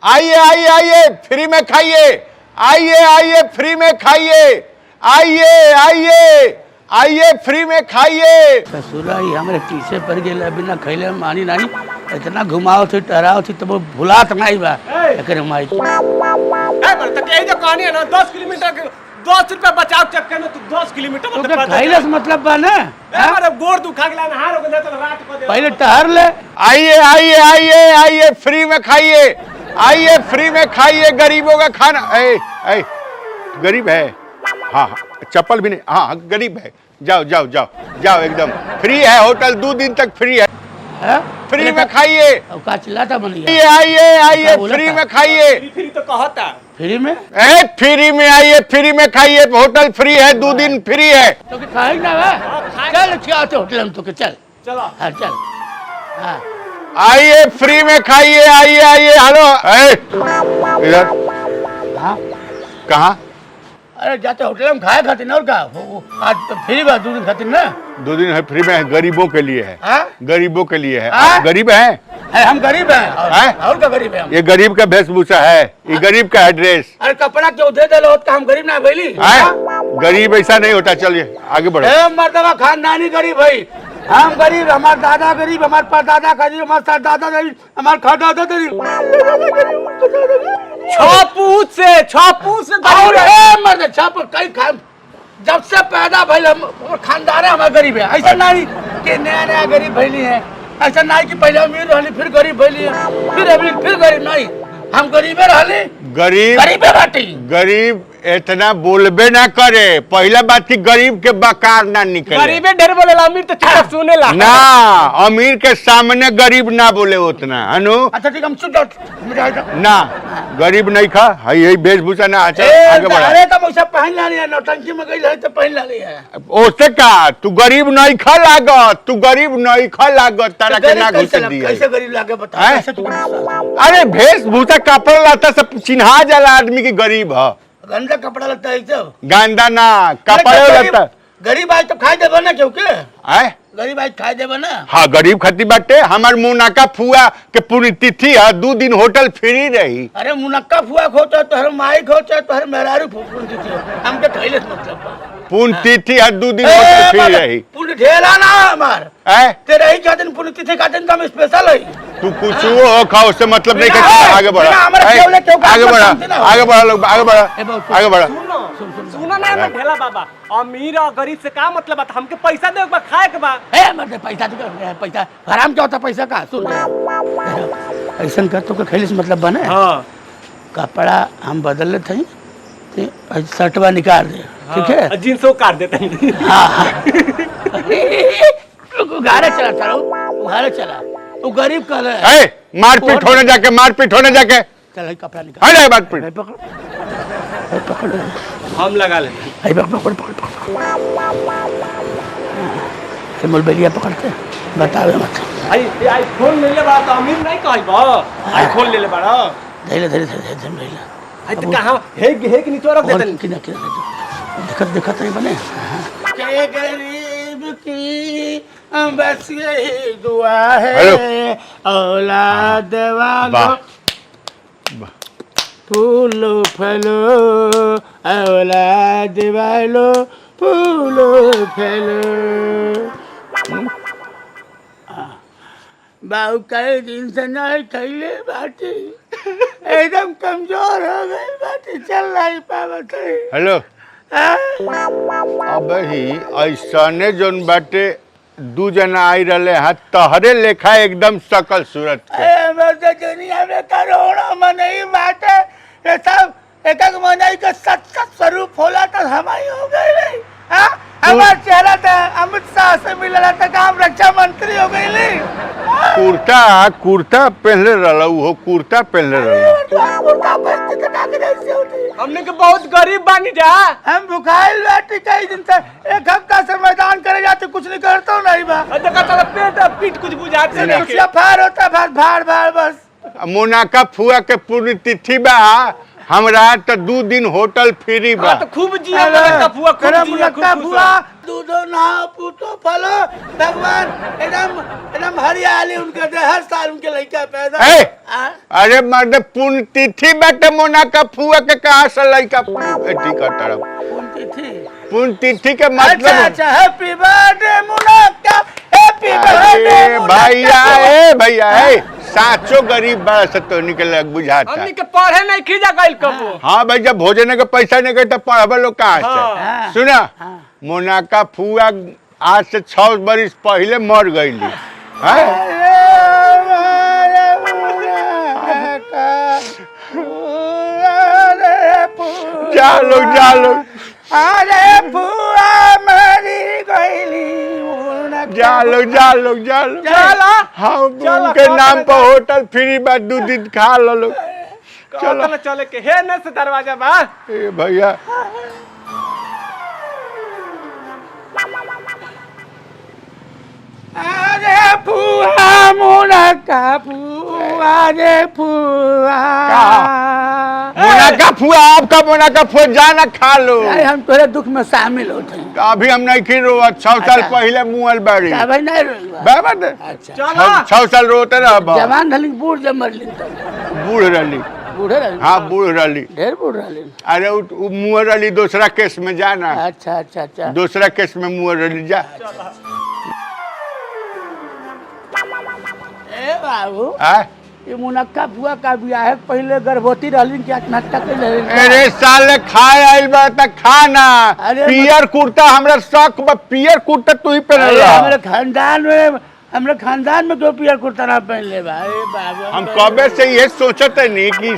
आइए आइए आइए फ्री में खाइए, आइए आइए फ्री में खाइए, आइए आइए आइए फ्री में खाइए। ससुरा ही हमारे पीछे पड़ गए बिना खैले मानी नहीं। इतना घुमाओ थी टहराओ थी तो वो भुलात नहीं बा एकरे माई यही जो कहानी है ना 10 किलोमीटर 10 रुपया बचाव चक्कर में तू 10 किलोमीटर तो खैले से मतलब बा ना हमारे गोड़ दुखा गया नहार हो गया तो रात को पहले टहर ले। आइए आइए आइए आइए फ्री में खाइए, आइए फ्री में खाइए। गरीबों का खाना ए गरीब है, हाँ चप्पल भी नहीं, हाँ गरीब है। जाओ जाओ जाओ जाओ, एकदम फ्री है होटल, 2 दिन तक फ्री है। फ्री में खाइए, का चिल्लाता बनिए। आइए आइए फ्री में खाइए। फ्री तो कहता फ्री में फ्री में आइए, फ्री में खाइए, होटल फ्री है, 2 दिन फ्री है। तो खाई ना चल खिलाते होटल हम तो के चल चलो हाँ चल हाँ आइए फ्री में खाइए, आइए आइए। हेलो इधर हाँ कहाँ? अरे जाते होटल में खाए खाते ना और का आज तो फ्री बा 2 दिन खातिर ना। 2 दिन है फ्री में है, गरीबों के लिए है। हाँ? गरीबों के लिए है। हाँ? आप गरीब हैं? हम गरीब हैं और का गरीब है हम। ये गरीब का वेशभूषा है, ये गरीब का है ड्रेस। अरे कपड़ा क्यों दे दे लो का हम गरीब ना भैली। गरीब ऐसा नहीं होता। चलिए आगे बढ़ो। मर्दबा खानदानी गरीब भाई, हम गरीब, हमारे दादा गरीब, हमारे परदादा गरीब, हमारे सरदादा गरीब, हमारे खादादा गरीब। छापू से और मर्द छाप कई खा जब से पैदा भइल हम खानदान है हमारे गरीब है। ऐसा नहीं कि नया नया गरीब भइली है, ऐसा नहीं कि पहले अमीर रहली फिर गरीब भइली है, फिर अमीर फिर गरीब। नहीं, हम गरीबे रहली, गरीबे बाटी। गरीब इतना बोलबे ना करे। पहला बात की गरीब के बकार ना निकले। गरीबे ढेर बोलेला, अमीर तो चुप सुनेला ना। अमीर के सामने गरीब ना बोले उतना, अनु। अच्छा ठीक हम चुप ना गरीब नहीं खा है, यही वेशभूषा ना। आगे बढ़ा। अरे तो वैसा पहन ला लिया, नौटंकी में गई है तो पहन ला लिया। ओसे का तू गरीब नहीं खा लागत, तू गरीब नहीं खा लागत, तारा के ना घुस दिया। कैसे गरीब लागे बता कैसे तू। अरे वेशभूषा कपड़ा लाता सब चिन्हा जाला आदमी की गरीब है। गंदा कपड़ा लगता है सब। गंदा ना कपड़ा लगता। गरीब आज तो खाई देबा ना क्यों के है? गरीब आज खाई देबा ना। हाँ गरीब खती बाटे। हमार मुनाका फुआ के पूरी तिथि है, 2 दिन होटल फ्री रही। अरे मुनक्का फुआ खोचा तो हर माई खोचा तो हर मेहरारू फूफून तिथि हम के खैले मतलब पूर्ण तिथि है, 2 दिन होटल फ्री रही। पूर्ण ढेला ना हमार है तेरे ही का दिन पूर्ण तिथि का दिन का स्पेशल है। तू कुछ हो खा, उससे मतलब नहीं कि आगे बढ़ा, आगे बढ़ा, आगे बढ़ा लोग, आगे बढ़ा, आगे बढ़ा। सुना ना मैं ढेला बाबा, अमीर और गरीब से का मतलब है? हमके पैसा दे बा खाए के बा। ए मर्दे पैसा दे, पैसा हराम क्या होता पैसा का। सुन ऐसा कर तो खैले से मतलब बने। हाँ कपड़ा हम बदल लेते हैं तो शर्टवा निकाल दे, ठीक है? जींसों काट देते हैं। हाँ घरे चला था घरे चला वो गरीब कर रहे मारपीट होने जाके, मारपीट होने जाके। चल कपड़ा निकाल। अरे मारपीट पकड़ हम लगा लेते पकड़ मोलबेलिया पकड़ते बतावे मत। आई फोन ले ले बा तो अमीर नहीं कहई बा। आई फोन ले ले बा धीरे धीरे धीरे धीरे आई तो कहां है कि नीचे रख देते दिक्कत दिक्कत नहीं बने। के गरीब की बस यही दुआ है, औलाद वालो फूलो फलो, औलाद वालो फूलो फलो। बाबू कई दिन से नहीं खैले बाटी, एकदम कमजोर हो गई बाटी, चल नहीं पावत। हेलो अब ही ऐसने जोन बाटे 2 जना आई रहे हैं, तहरे लेखा एकदम सकल सूरत के। दुनिया में करोड़ों मनई बाटे, ये सब एक एक मनई के 7 स्वरूप होला तो हमारी हो गई नहीं। हमारा चेहरा था अमित शाह से मिला था, काम रक्षा मंत्री हो गई नहीं। कुर्ता पहले रहलू हो, कुर्ता पहले रहलू। कुर्ता पहनते तो कैसे होती। हमने के बहुत गरीब बानी जा। हम भुखाइल बैठी कई दिन से, 1 हफ्ता से मैदान करे जाते कुछ नहीं करता नहीं बा। देखा तेरा पेट पीठ कुछ बुझाते नहीं के। फाड़ होता भाड़ भाड़ बस। मुनाका फुआ के पूरी तिथि बा, हमरा तो 2 दिन होटल फ्री बा। तो खूब जिया मुनक्का फुआ, खूब जिया, खूब मुनक्का खुश फुआ रह। दूधो नहाओ पूतो फलो भगवान एकदम एकदम हरियाली उनके दे, हर साल उनके लड़का पैदा। ए! हाँ? अरे मर्द पुण्यतिथि बेटे मोनाका फुआ के कहाँ से लड़का ठीक है तरफ पुण्यतिथि। पुण्यतिथि के अच्छा मतलब अच्छा हैप्पी बर्थडे मुनक्का, हैप्पी बर्थडे अरे भैया ए भैया ए साचो गरीब बड़ा से तो निकल बुझाता। हमनी के पढ़े नहीं खींचा गइल कबो। हाँ भाई जब भोजन के पैसा नहीं गए तो पढ़ाबे लोग कहाँ हाँ। से हाँ। सुना हाँ। मोनाका फुआ आज से 6 बरिस पहले मर गईली हैं? जा लो अरे फुआ मरी गईली जा लो चलो हम चलो, उनके खाओ नाम चले पर जाओ। होटल फ्री बा 2 दिन खा लो लोग। चलो चले के हे न से दरवाजा बा। ए भैया अरे फुआ मुनक्का फुआ रे फुआ। मोनाका फुआ आपका मोनाका फुआ जाना खा लो। अरे हम तोरे दुख में शामिल होते हैं। तो अभी हम नहीं खी रो 6 साल अच्छा। पहले मुअल बाड़ी क्या भाई नहीं रोइबा? बाबा दे अच्छा चलो 6 साल रोते रह जवान ढलिंग बूढ़ जब मरली तब बूढ़ रही। बूढ़े रहली। हाँ बूढ़ रही। ढेर बूढ़ रहली। अरे मुअल रही दूसरा केस में जाना अच्छा अच्छा अच्छा दूसरा केस में मुअल रही जा। ए बाबू आ? ये मुनक्का फुआ का बियाह है पहले गर्भवती रहली कि आत्महत्या कर ले। अरे साले खाए आइल बा त खाना अरे पियर कुर्ता हमरा शौक बा पियर कुर्ता तू ही पहन ला। हमरे खानदान में दो पियर कुर्ता ना पहन ले भाई बाबू। हम कबे से ये सोचत है नहीं कि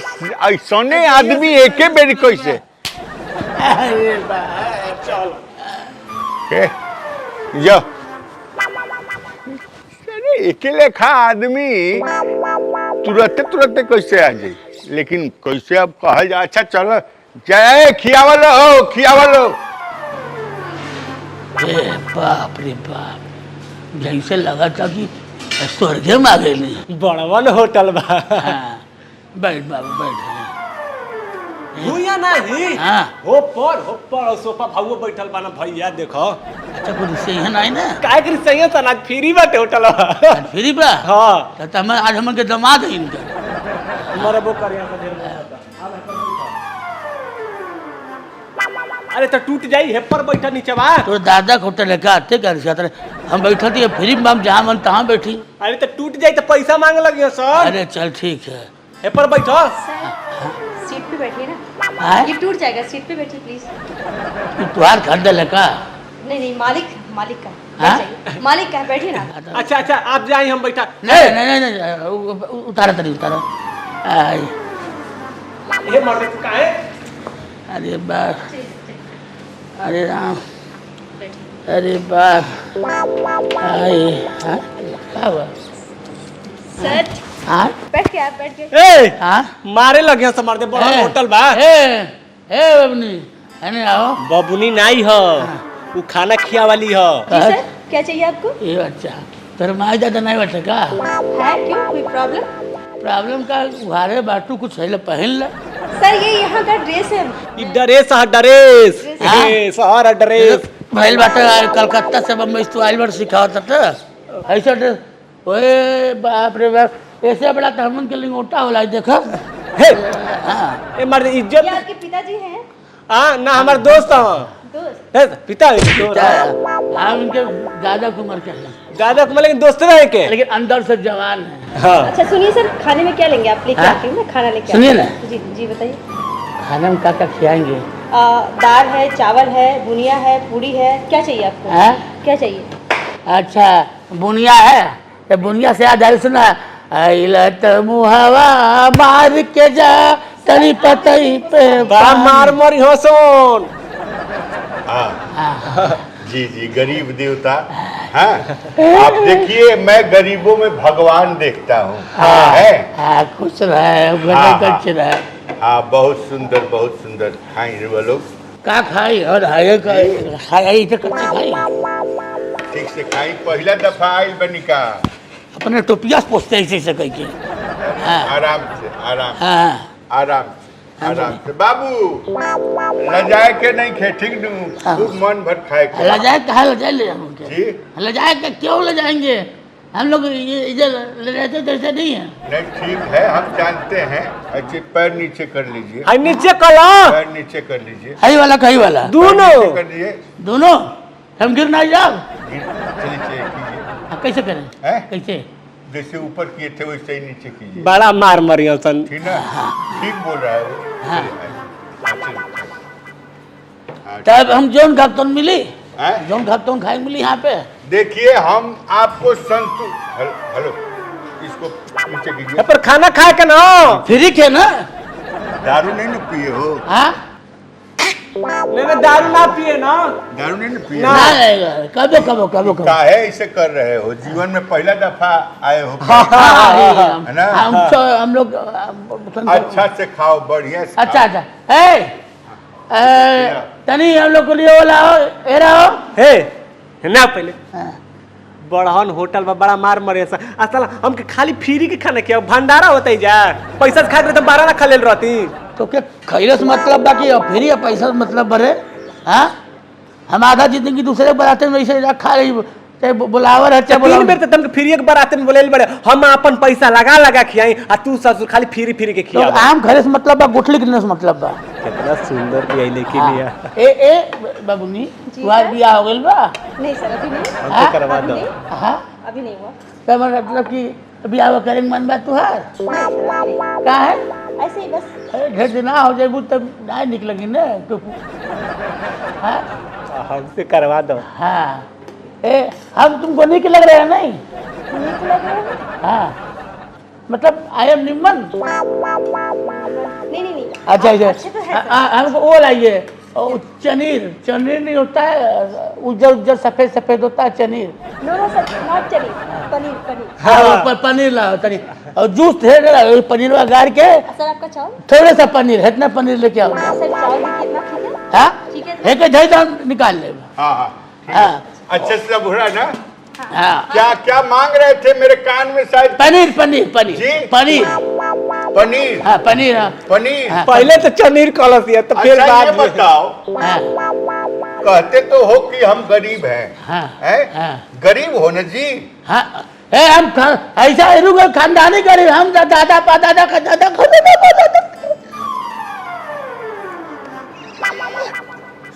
ऐसने आदमी एके बेरी कैसे अरे भाई चलो के जो अरे एके लेखा आदमी तुरंते कैसे आ जाए लेकिन कैसे अब कहल जा। अच्छा चलो जय खियावलो ए बाप रे बाप जैसे लगा था कि स्वर्ग में आ गए। बड़वन होटल बा। हाँ बैठ बाबू बैठ। भूया नहीं हाँ हो पर सोफा भाऊ बैठल बा ना भैया देखो। अच्छा कुछ से यहाँ नहीं ना काय करी सही है ना फ्री बाटे होटल। आज फ्री बा। हां तो हम आज हमन के दामाद है इनका। मरबो कर यहां से ढेर अरे तो टूट जाई हे पर बैठा नीचे बा। तो दादा के होटल का आते कर साथ हम बैठा थे फ्री में हम जहाँ मन तहाँ बैठी। अरे तो टूट जाई तो पैसा मांग लगियो सर। अरे चल ठीक है। हे पर बैठो सीट पे बैठिए ना। हाँ? ये टूट जाएगा, सीट पे बैठिए प्लीज। तू तुहार खरीदल का। नहीं नहीं मालिक का हाँ? बैठ जाइए। मालिक का है, बैठिए ना। अच्छा आप जाए हम बैठा। नहीं उतारा तरी उतारा। आई, हे मर्दे तू काहे अरे बाप अरे राम बैठिए। अरे बाप आई हाँ क्या हुआ सर हाँ बैठ के आप बैठ के। ए हाँ मारे लगे से मर्दे बड़ा होटल बा। ए बबनी है आओ बबुनी नहीं हो वो खाना खिया वाली हो। जी सर क्या चाहिए आपको? ये अच्छा तेरे माँ ज्यादा नहीं बैठे का है क्यों, कोई प्रॉब्लम? प्रॉब्लम का उहारे बाटू कुछ है पहन ले। सर ये यहाँ का ड्रेस है। ई ड्रेस हा ड्रेस हाँ? ए सहारा ड्रेस। भइल बाटे कलकत्ता से बम्बई तो आइल बार सिखावत था ऐसा ड्रेस। ओए बाप रे बाप ऐसे बड़ा तो हमन के लिंगोटा होला देखो। हे हाँ ए मर्दे ये इज्जत आपके पिताजी हैं? हां ना हमार दोस्त हो। दोस्त? हे पिता है दोस्त। हम उनके दादा की उम्र के हैं ज्यादा को लेकिन दोस्त रहे के। लेकिन अंदर से जवान है। हां अच्छा सुनिए सर, खाने में क्या लेंगे आप? लेके हाँ? आती हूँ मैं खाना लेके सुनिए आती ना। हूँ। जी जी बताइए। खाने में क्या खिलाएंगे? दाल है, चावल है, बुनिया है, पूरी है, क्या चाहिए आपको? हाँ? क्या चाहिए? अच्छा बुनिया है तो बुनिया से याद आई सुना आइलत मुहावा मार के जा तनी पतई पे बड़ा मार मारी हो सोन। जी गरीब देवता। हाँ आप देखिए मैं गरीबों में भगवान देखता हूँ। है हाँ खुश रहे हाँ, गच रहे। हाँ बहुत सुंदर खाई वो लोग का खाई और हाय का खाई तो कच्चे खाई ठीक से खाई पहला दफा आइल बनी का अपने टोपिया पोसते ऐसे कह के। हाँ आराम हाँ आराम आराम से बाबू लजाए के नहीं खे ठीक नू खूब मन भर खाए के लजाए कहा लजाए ले जाएंगे जी लजाए के क्यों ले जाएंगे हम लोग ये इधर ले रहते जैसे नहीं है नहीं ठीक है हम जानते हैं अच्छे पैर नीचे कर लीजिए हाय नीचे कला पैर नीचे कर लीजिए कहीं वाला दोनों नीचे कर लीजिए दोनों हम गिर ना जाओ चलिए कीजिए कैसे करें हैं? कैसे जैसे ऊपर किए थे वैसे ही नीचे कीजिए बड़ा मार मरियो सन ठीक ना ठीक बोल रहा है वो हाँ। हाँ, तब हम जोन खातून मिली हैं? जोन खातून खाए मिली यहाँ पे देखिए हम आपको हेलो इसको नीचे कीजिए पर खाना खाए के ना फ्री के ना दारू नहीं ना पिए हो हाँ मैंने दारू ना पिए ना दारू नहीं ना पिए ना। कबो कबो कबो कबो काहे इसे कर रहे हो जीवन में पहला दफा आए हो है ना? हम लोग अच्छा से खाओ बढ़िया से अच्छा अच्छा तनी हम लोग को लिए वो लाओ ए रहो हे ना पहले बड़हन होटल में बड़ा मार मरे असल हमके खाली फ्री के खाना किया भंडारा होता ही जा पैसा से खाए रहे तो 12 ना खा ले रहती तो क्या खैले से मतलब बाकी फिर ये पैसा से मतलब भरे हाँ हम आधा जिंदगी दूसरे बनाते में वैसे खा रही चाहे बुलावर है चाहे तीन बुलावर बेर तो तुमके फ्री के बराते में बोले बड़े हम अपन पैसा लगा खियाई आ तू ससुर खाली फ्री के तो खिया आम खरे से मतलब बा गुठली कितने से मतलब बा कितना सुंदर पियाइले के लिए ए बाबूनी तुम्हार बियाह हो गइल बा नहीं सर अभी नहीं हमको करवा अभी दो नहीं हाँ अभी नहीं हुआ तो मतलब कि बियाह करेंगे मन बा तुहार का है ऐसे ही बस अरे ढेर दिन ना हो जाएगी तब ना निकलेगी ना तो हाँ हमसे करवा दो हाँ ए हम तुमको नहीं लग रहे हैं नहीं नीक लग रहा है हाँ मतलब आई एम निम्मन नहीं नहीं नहीं अच्छा अच्छे अच्छा तो है हमको वो लाइए चनीर चनीर नहीं होता है उज्जर उज्जर सफेद सफेद होता है चनीर नो नो सर नॉट चली पनीर पनीर हाँ वो पनीर लाओ तनी और जूस ढेर लाओ पनीर में गाड़ के सर आपका चावल थोड़ा सा पनीर इतना पनीर लेके आओ सर चावल भी कितना ठीक है हाँ ठीक है एक धई तो निकाल ले हाँ हाँ ठीक है। हाँ अच्छे से सब हो रहा है ना हाँ क्या क्या मांग रहे थे मेरे कान में शायद पनीर पनीर पनीर जी? पनीर पनीर हाँ पनीर हाँ पनीर हाँ। पहले तो चनीर कलस दिया तो फिर अच्छा ये बाद में बताओ हाँ कहते तो हो कि हम गरीब हैं हाँ हैं? हाँ गरीब हो ना जी हाँ ए हम ऐसा इरुगा खानदानी गरीब हम दादा पादादा का दादा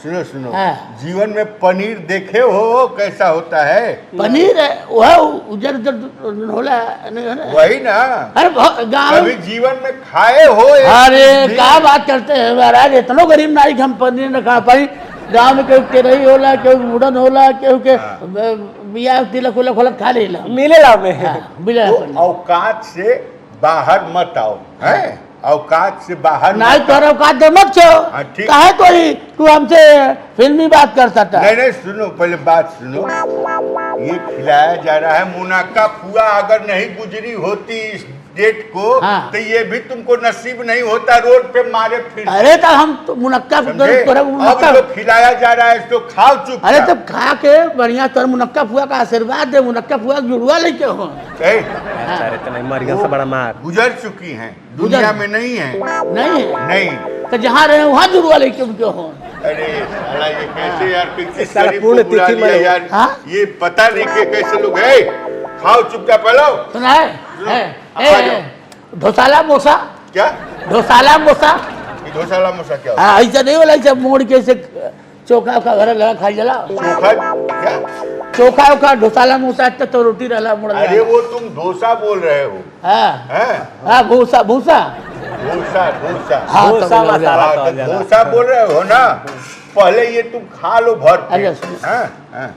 सुनो सुनो हाँ। जीवन में पनीर देखे हो कैसा होता है पनीर वह उजर उजर होला नहीं है ना वही ना अरे गाँव कभी जीवन में खाए हो एक अरे भी? क्या बात करते हैं महाराज इतना गरीब नारी हम पनीर न खा पाई गाँव में केहू तेरही होला केहू मुड़न होला केहू के बिया तिलक उलक होला खा लेला मिलेला में बिला तो औकात से बाहर मत आओ हैं औकात से बाहर नहीं मत तोरा औकात दे मत छो हाँ, ठीक। काहे कोई तू हमसे फिल्मी बात करता था नहीं नहीं सुनो पहले बात सुनो ये खिलाया जा रहा है मुनाका फुआ अगर नहीं गुजरी होती इस डेट को हाँ। तो ये भी तुमको नसीब नहीं होता रोड पे मारे फिर अरे तो हम तो मुनक्का समझे? तोरा अब मुनक्का जो खिलाया जा रहा है इसको खाओ चुप अरे तब खा के बढ़िया तोर मुनक्का फुआ का आशीर्वाद दे मुनक्का फुआ जुड़वा लेके हो अरे तो नहीं मरिया से बड़ा मार गुजर चुकी हैं दुनिया में नहीं है नहीं है नहीं तो जहाँ रहे वहाँ जुड़वा लेके उनके हो अरे साला ये कैसे यार किस साला गरीब पूर्ण को बुला तिथि लिया में- यार हाँ? ये पता नहीं कि कैसे लोग है खाओ चुपचाप लो सुना है ढोसाला मोसा क्या ढोसाला मोसा ये ढोसाला मोसा क्या होता हाँ ऐसा नहीं बोला ऐसा मोड़ के ऐसे चोखा का घर लगा खाई जला है? चोखा क्या चोखा उखा ढोसाला मोसा तो रोटी रहला मोड़ अरे वो तुम डोसा बोल रहे हो हाँ हैं हाँ भूसा भूसा डोसा डोसा हाँ डोसा तो बोला मसाला। हाँ, तो डोसा बोल रहे हो ना पहले ये तुम खा लो भर अरे पेट। सुनो। हाँ, हाँ,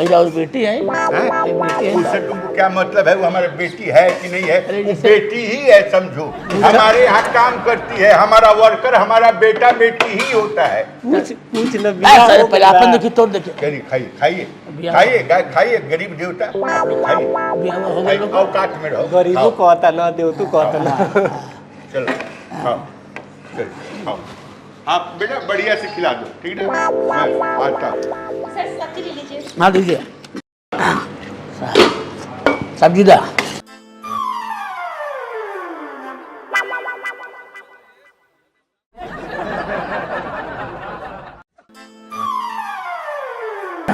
ऐसा और बेटी है हैं? एक बेटी है उससे तुमको क्या मतलब है वो हमारी बेटी है कि नहीं है अरे वो जैसे- बेटी ही है समझो हमारे यहाँ काम करती है हमारा वर्कर हमारा बेटा बेटी ही होता है पूछ पूछ न सर पहले अपन देखिए तोड़ देखिए चलिए खाइए खाइए बिया- खाइए खाइए गरीब देवता आप लोग खाइए बियाह हो गया खाइए, लोग औकात में रहो गरीबों खाओ, कहता ना देव तू कहता ना चलो खाओ चलिए खाओ आप बेटा बढ़िया से खिला दो ठीक है मैं आता हूँ सर सब्जी ले लीजिए हाँ दीजिए सब्जी दा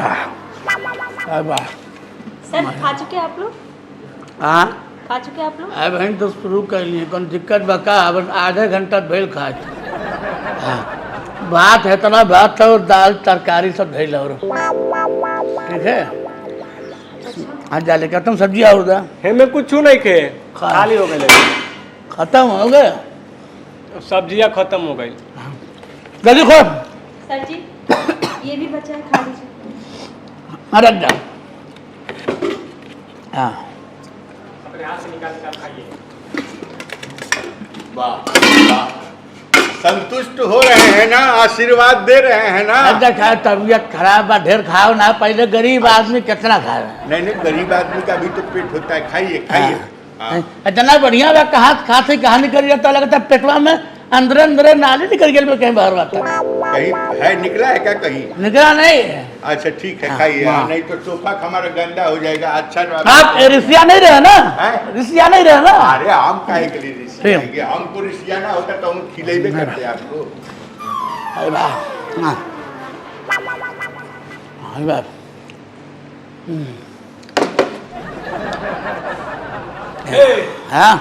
वाह सर खा चुके आप लोग? हाँ खा चुके आप लोग? अब हम तो शुरू कर लिए कौन दिक्कत बका अब आधे घंटा भेल खा भात है इतना भात था और दाल तरकारी सब भेल और ठीक है हाँ जा लेकर तुम सब्जी और दा हमें कुछ नहीं खे खाली हो गए खत्म हो गए सब्जियां खत्म हो गई जल्दी खो सर जी ये भी बचा है, खा लीजिए। हाँ रख जाओ हाँ अपने हाथ से निकाल निकाल खाइए। वाह संतुष्ट हो रहे हैं ना, आशीर्वाद दे रहे हैं ना। अच्छा खाओ तबीयत खराब बा ढेर खाओ ना पहले गरीब आदमी कितना खा रहा है नहीं नहीं, गरीब आदमी का भी तो पेट होता है, खाइए खाइए। हाँ। इतना बढ़िया बा कहाँ खाते कहाँ निकल जाता लगता है पेटवा में अंदर अंदर नाली निकल गया कहीं बाहर आता कहीं है निकला है क्या कहीं? निकला नहीं अच्छा ठीक है खाइए, हाँ। नहीं तो सोफा हमारा गंदा हो जाएगा। अच्छा आप रिसिया नहीं रहे ना हैं? रिसिया नहीं रहे ना अरे हम काहे के लिए ठीक। रिसियाएंगे? हमको रिसियाना होता तो हम खिलेबे करते आपको। अरे वाह हाँ अरे वाह हाँ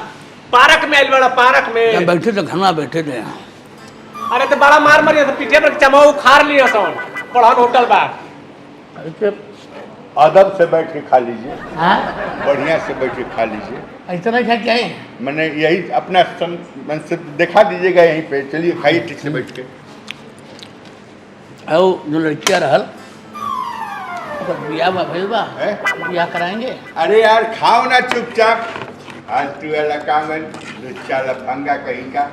पार्क में आइल बड़ा पार्क में जब बैठे थे घर में बैठे थे अरे तो बड़ा मार मारिया पीछे पर चमाऊ खार लिया सन पढ़ान होटल बा अदब से बैठ के खा लीजिए, हाँ बढ़िया से बैठ के खा लीजिए। ऐसा नहीं खा क्या है मैंने यही अपना मन से दिखा दीजिएगा यहीं पे। चलिए खाइए ठीक से बैठ के। और जो लड़कियाँ रहल बिया बा भइल बा हैं? बिया कराएंगे अरे यार खाओ ना चुपचाप। आज तू वाला कांगन लुच्चा लफंगा कहीं का।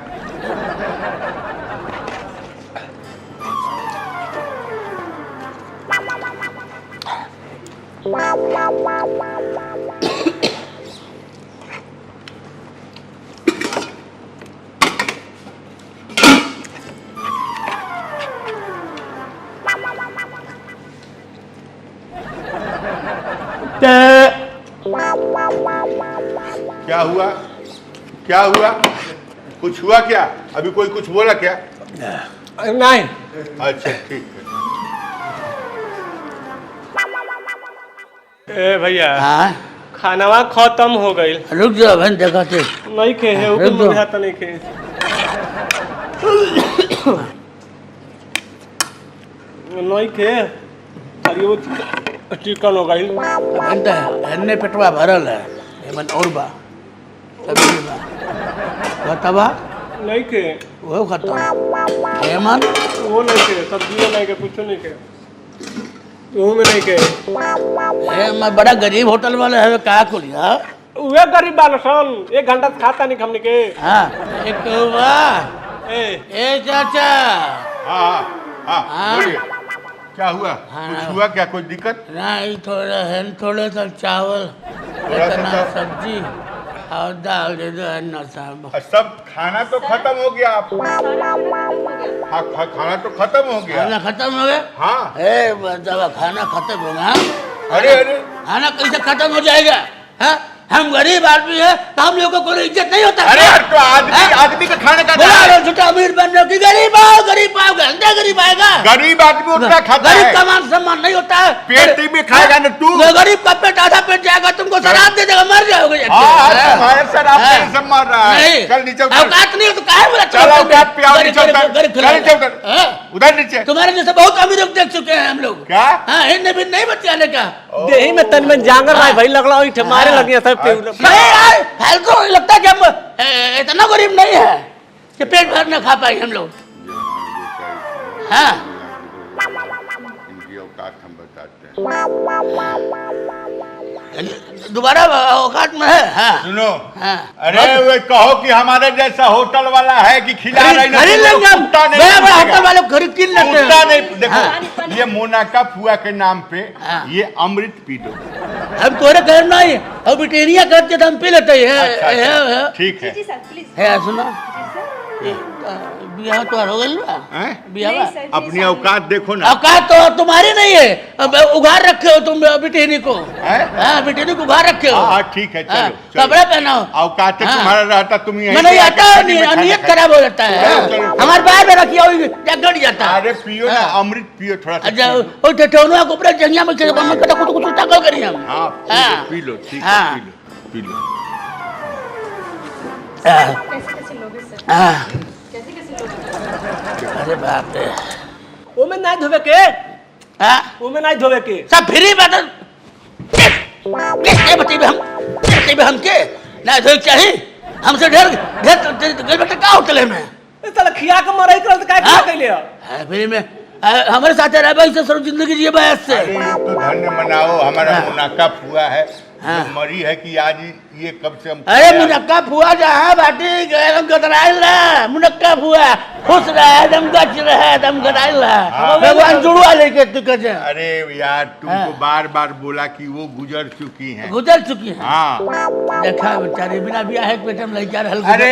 क्या हुआ? क्या हुआ? कुछ हुआ क्या? अभी कोई कुछ बोला क्या? नहीं अच्छा ठीक है। ए भैया हाँ खानावा खत्म हो गई रुक जाओ बहन देखा थे नहीं खे है ऊपर मुझे हाथ नहीं खे नहीं खे अरे वो चिकन हो गई बहन एने पेटवा भरल है एमन और बा सब्जी बा बतावा नहीं खे वो खत्म एमन वो नहीं खे सब्जी नहीं के कुछ नहीं खे वो में नहीं खे ए मैं बड़ा गरीब होटल वाले है का खुलिया वे गरीब बाल सन 1 घंटा से खाता नहीं हमने के हाँ एक वाह ए चाचा हाँ हाँ हाँ। बोलिए क्या हुआ? हाँ। कुछ हुआ क्या? कोई दिक्कत? नहीं थोड़ा है थोड़ा सा चावल थोड़ा सा इतना चावल। सब्जी और दाल दे दो अन्ना साहब सब खाना तो खत्म हो गया। आप हाँ खाना तो खत्म हो गया। खाना खत्म हो गया हाँ ए बतावा खाना खत्म हो गया अरे अरे खाना कैसे खत्म हो जाएगा हाँ हम गरीब आदमी है तो हम लोगों को इज्जत नहीं होता अरे यार तो आदमी हाँ? आदमी का खाने का बोला दाम लो है। छोटा अमीर बन रहे हो कि गरीब आओ घंटा गरीब आएगा गरीब आदमी उतना खाता गरीब है। का मान सम्मान नहीं होता है पेट ही में खाएगा ना तू। गरीब का पेट आधा पेट जाएगा तुमको शराब दे देगा मर जाओगे हाँ तुम्हारे सर आप टेंशन मार रहा है। नहीं चल नीचे उतर। औकात नहीं है तो काहे बोला चलो औकात पे आओ, नीचे उतर। गरीब चल नीचे उतर। हाँ? उधर नीचे तुम्हारे जैसे बहुत अमीर लोग देख चुके हैं हम लोग क्या? हाँ हिंद भी नहीं बचाने का देही में तन में जांगर भाई भाई लगला हुई मारे हाँ। लग गया सब नहीं यार फालतू लगता है कि हम इतना गरीब नहीं है कि पेट भर न खा पाए हम लोग हाँ इनकी औकात हम बताते हैं। दोबारा औकात में है हाँ सुनो हाँ अरे वे कहो कि हमारे जैसा होटल वाला है कि खिला रही ना खरीद लेंगे हम कुत्ता नहीं बड़ा बड़ा पूछेगा। होटल वाले खरीद किन लेते कुत्ता हैं नहीं देखो ये मोनाका फुआ के नाम पे हाँ। ये अमृत पी दो। हम तोरे घर नहीं अब बिटेरिया करते तो हम पी लेते अच्छा, अच्छा, हैं ठीक है। जी सर प्लीज है सुनो बियाह तो हो गई बा हैं? बियाह नहीं सर जी, अपनी शादी- औकात देखो ना। औकात तो तुम्हारी नहीं है, अब उघार रखे हो तुम बिटिनी को। हैं? हाँ बिटिनी को उघार रखे हो। हाँ ठीक है, चलो, हाँ, चलो। कपड़े पहनाओ। औकात हाँ। तुम्हारा रहता तुम यहीं मैं नहीं पे आके आता, शादी में खाना नियत खाते। खराब हो जाता है। चलो, चलो, चलो। हमारे बाहर में रखिए गड़ जाता है। अरे पियो ना, हाँ। अमृत पियो थोड़ा सा। अच्छा पियो। वो ठेठौनुआ को ऊपर जंगिया में चले मम्मी कटा कुछ कुछ टकल करी हम। हाँ हाँ। पी लो, ठीक है, हाँ। P low, P low. कैसे कैसे लोगे सर? हाँ। कैसे कैसे लोगे? अरे बाप रे। वो में नहीं धोवे के, हाँ वो में नहीं धोवे के। सब फ्री बात के बतेबे हम के ना धोई चाहिए हमसे ढेर ढेर गल बेटा का होटल में। ए साला खिया के मरई करल त काय खा हाँ? कैले हो? फ्री में हमारे साथ रह भाई से सब जिंदगी जिए बस से। अरे ये तो धन्य मनाओ, हमारा हाँ। मुनाका हुआ है। हाँ। जो मरी है कि आज ये कब से हम। अरे मुनक्का फुआ जहाँ बाटी एकदम गदराइल रहा, मुनक्का फुआ खुश रहा, एकदम गच रहा, एकदम गदराइल रहा। हाँ। भगवान जुड़वा लेके तू कहे अरे यार तुमको हाँ। बार बार बोला कि वो गुजर चुकी हैं। गुजर चुकी है। हाँ देखा बेचारे बिना बियाह के पेट में लड़का रहल। अरे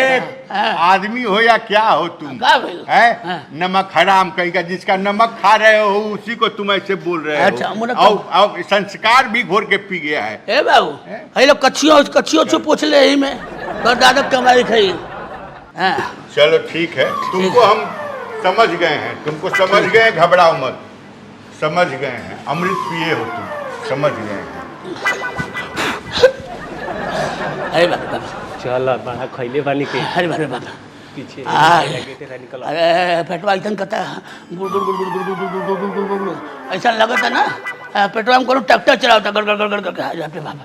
हाँ। आदमी हो या क्या हो तुम, का भइल? है हाँ। नमक हराम कहेगा, जिसका नमक खा रहे हो उसी को तुम ऐसे बोल रहे अच्छा, हो। मुनक्का- और संस्कार भी घोर के पी गया है। ए बाबू ये लोग कच्चियों से पूछ ले ही में तो दादा कमाई खाई। हाँ चलो ठीक है, तुमको हम समझ गए हैं, तुमको समझ गए हैं, घबराओ मत, समझ गए हैं। अमृत पिए हो तुम, समझ गए हैं। अरे बाबा चल बड़ा खइले बानी के अरे बाबा बाबा पीछे आय। लगे तेरा निकल। अरे पेटवा एकदम कहता है गुड़ गुड़ गुड़ गुड़ गुड़ गुड़ गुड़ गुड़ गुड़ गुड़ गुड़ ऐसा लगता ना पेटवा में कोनो ट्रैक्टर चलाता गड़ गड़ गड़ गड़ गड़ गड़ जाते बाबा।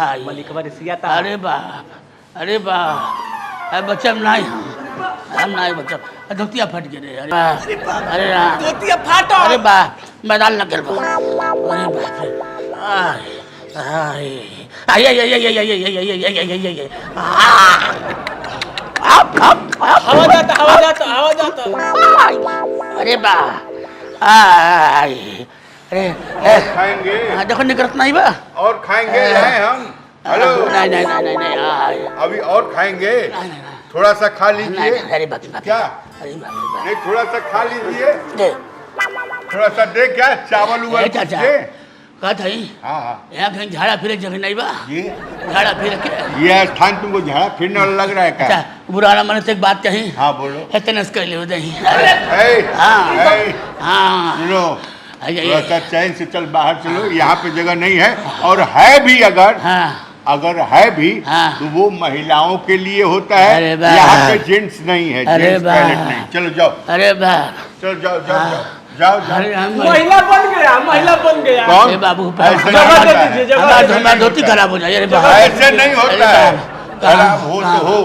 आय। मलिकवा रे सियाता। अरे बाप अरे बाप अरे बच्चा नहीं हम नहीं बच्चा धोतिया फट गए रे। अरे बाप अरे राम धोतिया फाटो। अरे बाप मैदान लग गया अरे बाप रे आय आय आय आय आय आय आय आय आय आय हवा जाता। अरे बाप आय अरे और खाएंगे, देखो निकलत नहीं बा और खाएंगे हैं हम। हेलो, नहीं नहीं नहीं नहीं नहीं आय अभी और खाएंगे, नहीं नहीं थोड़ा सा खा नहीं लीजिए। अरे बाप रे बाप क्या? अरे बाप नहीं थोड़ा सा खा लीजिए, रे थोड़ा सा दे, क्या चावल उवल ए चाचा दे। कहा था हाँ हाँ, यहाँ कहीं झाड़ा फिरे जगह नहीं बा ये झाड़ा फिर के ये स्थान तुमको झाड़ा फिरने वाला लग रहा है क्या? अच्छा बुरा मन से एक बात कही हाँ बोलो। इतने कर ले दही ए, हाँ। ए, हाँ सुनो, अरे थोड़ा सा चैन से चल, बाहर चलो, यहाँ पे जगह नहीं है। और है भी अगर है भी हाँ। तो वो महिलाओं के लिए होता अरे है, वाह। यहाँ पे जेंट्स नहीं है, अरे जेंट्स वाह। टॉयलेट नहीं। चलो जाओ, अरे बाप चलो जाओ जाओ हाँ। जाओ जाओ अरे जाओ। हम महिला बन गया, महिला बन गया। कौन? अरे बाबू ऐसे नहीं जगह होता दे है। दीजिए, जगह हमारा दे हमारा धोती खराब हो जाए अरे बाप ऐसे नहीं होता है, खराब हो हाँ। तो हो।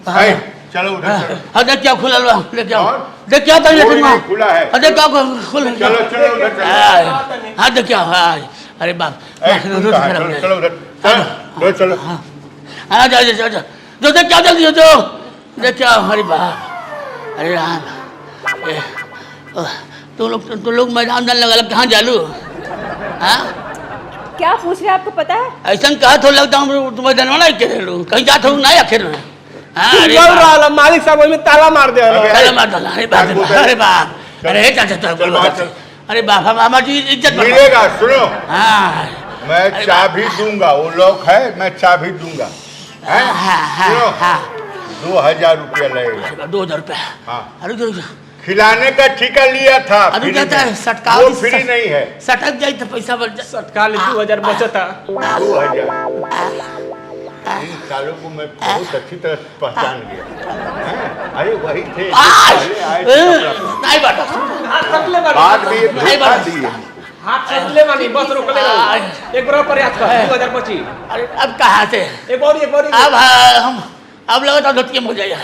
हाँ। ए, चलो उधर चलो। हाँ देख क्या खुला लो देख क्या और? देख क्या था कोई नहीं खुला है। देख क्या खुला चलो चलो उधर चलो। हाँ देख क्या अरे बाप ए, तुम धोती कहाँ? खराब हो चलो जाए चलो उधर चलो चलो। हाँ जा जा जा जो देख क्या जल्दी जो देख क्या अरे बाप अरे राम ए, तुम लोग मैदान जाने लगा कहाँ जालू हाँ क्या पूछ रहे हैं आपको पता है? ऐसा कहा तो लगता हूँ तुम्हें जनवाना ही कह रहे कहीं जाते हो नहीं आखिर में हाँ अरे चल बाप। रहा मालिक साहब में ताला मार दे। अबे, अरे मार डाला अरे बाप अरे बाप अरे चाचा चल बाहर चल। अरे बाप हमारी इज्जत मिलेगा, सुनो, हाँ मैं अरे चाबी दूंगा, वो लॉक है, मैं चाबी दूंगा। हैं? सुनो, हाँ 2000 रुपया लगेगा। 2000 रुपये हाँ। अरे जो खिलाने का ठेका लिया था, अरे फ्री कहता है में। सटकाओ वो फ्री नहीं है। सटक जाए तो पैसा बढ़ जाए सटका ले 2000 बचता। 2000 इन सालों को मैं बहुत अच्छी तरह पहचान गया। हैं? अरे वही थे जो पहले आए थे कपड़ा पहनने। नहीं बाटा हाथ सटले बानी। बाद में ये नहीं धोखा बात। दिए। हाथ सटले बानी, बस रोक ले। एक बार प्रयास कर 2000 बची। अरे अब कहाँ से एक और अब हम अब लगा था धोती हो जाएगा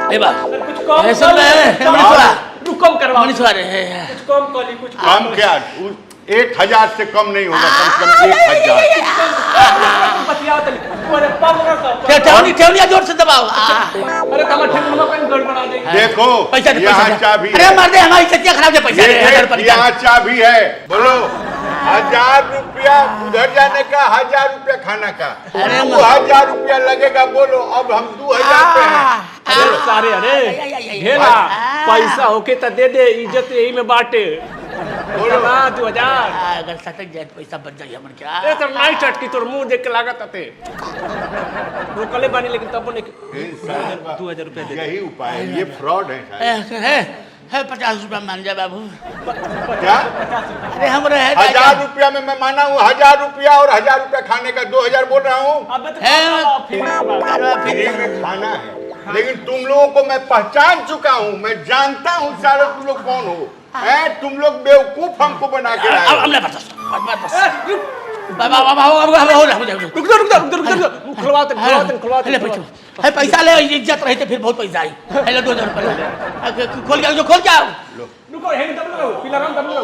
अरे बाप कुछ कम ऐसा में मनीषवा कुछ कम करवा। मनीषवा रे कुछ कम कर ली, कुछ कम क्या, 1000 से कम नहीं होगा, कम से कम 1000। बतियाओ तनी। अरे 1500। ठेवनिया जोर से दबाओ अरे तमा ठेकुआ में कहीं गड़बड़ा दे। देखो, पैसा दे यहाँ पैसा चाबी अरे है। मार दे हमारी चटिया खराब है पैसा दे 1000 रुपये यहाँ चाबी है, बोलो। 1000 रुपया उधर जाने का, 1000 रुपया खाना का। अरे 2000 रुपया लगेगा, बोलो। अब हम 2000 पे हैं। अरे सारे अरे घेरा पैसा होके तो दे दे, इज्जत यही में बांटे। बोलो। 2000 अगर सटक जाए पैसा बच जाए हमर क्या। ए तो नहीं चटकी, तोर मुंह देख के लागत आते रोकले बानी, लेकिन तब नहीं 2000 रुपया दे दे। यही उपाय है, ये फ्रॉड है शायद। है 50 रुपया मान जा बाबू। क्या? अरे हम रहे 1000 रुपया में मैं माना हूँ, 1000 रुपया और 1000 रुपया खाने का, 2000 बोल रहा हूँ। अब तो फ्री में खाना है, लेकिन तुम लोगों को मैं पहचान चुका हूँ, मैं जानता हूँ सारे तुम लोग कौन हो। तुम लोग बेवकूफ हमको बना के लाए। अब हमने बता बाबा बाबा हो रहा रुक जा खुलवाते है पैसा ले, इज्जत रही तो फिर बहुत पैसा आई। हेलो 2000 रुपया खोल के जो खोल के आओ। रुको हे दम लो, पिला राम दम लो।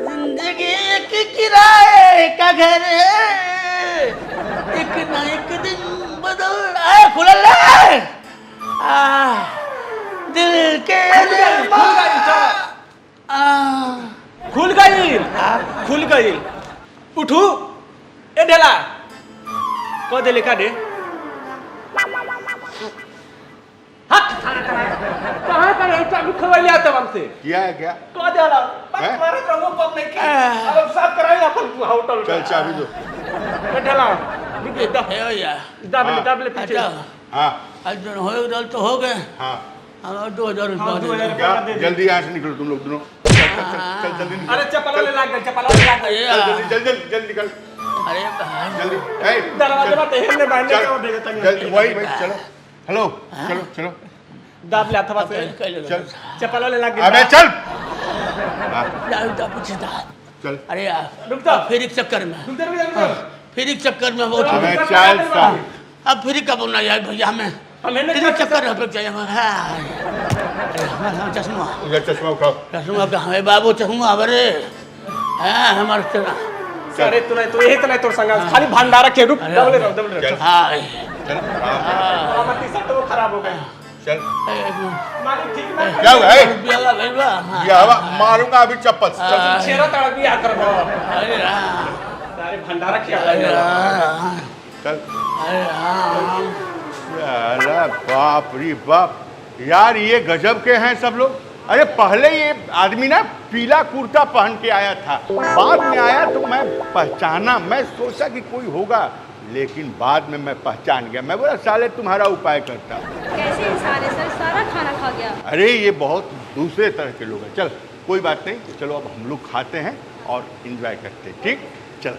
जिंदगी एक किराए का घर है, एक ना एक दिन बदल आए। खुल ले दिल के खुल गई उठू ए ढेला को दे लिखा दे हट कहां पर है चालू खवाई लिया तब हमसे किया है क्या? को दे वाला हैं? मारे तो वो कम नहीं की अब साफ कराएंगे अपन होटल चल चाबी दो। ए ढेला है या दाबले पीछे हाँ आज हो गए तो हो गए। हाँ, अब 2000 रुपया क्या? जल्दी यहाँ से निकलो तुम लोग दोनों। चल जल्दी निकल। अरे चप्पल ले लाग चप्पल ले लाग जल्दी निकल। अरे भाई जल्दी दरवाजे पर हेलने बांधने का देगा तनी जल्दी वही चलो। हेलो चलो दाब ले अथवा से चल। चप्पल ले लाग अबे चल। चल अरे यार रुक जा फिर एक चक्कर में फिर एक चक्कर में बहुत अबे चल साहब। अब फिर कब ना यार भैया हमें फिर एक चक्कर रह चाहिए चश्मा इधर चश्मा उठाओ। चश्मा कहाँ है बाबू? चश्मा अरे हमारे अरे तू यही तो नहीं तोर संग खाली भंडारा के रुक दबले रहो हाँ चल मत सब तो खराब हो गए चल। मालिक ठीक ना क्या हुआ है? रुपया भेजवा ये हवा मारूंगा अभी चप्पल से। चल शेरा तड़क भी आ कर दो अरे सारे भंडारा किया चल। अरे अरे बाप रे बाप यार, ये गजब के हैं सब लोग। अरे पहले ये आदमी ना पीला कुर्ता पहन के आया था, बाद में आया तो मैं पहचाना, मैं सोचा कि कोई होगा, लेकिन बाद में मैं पहचान गया। मैं बोला साले तुम्हारा उपाय करता। कैसे इंसान है सर, सारा खाना खा गया। अरे ये बहुत दूसरे तरह के लोग हैं। चल कोई बात नहीं, चलो अब हम लोग खाते हैं और एंजॉय करते हैं। ठीक चल।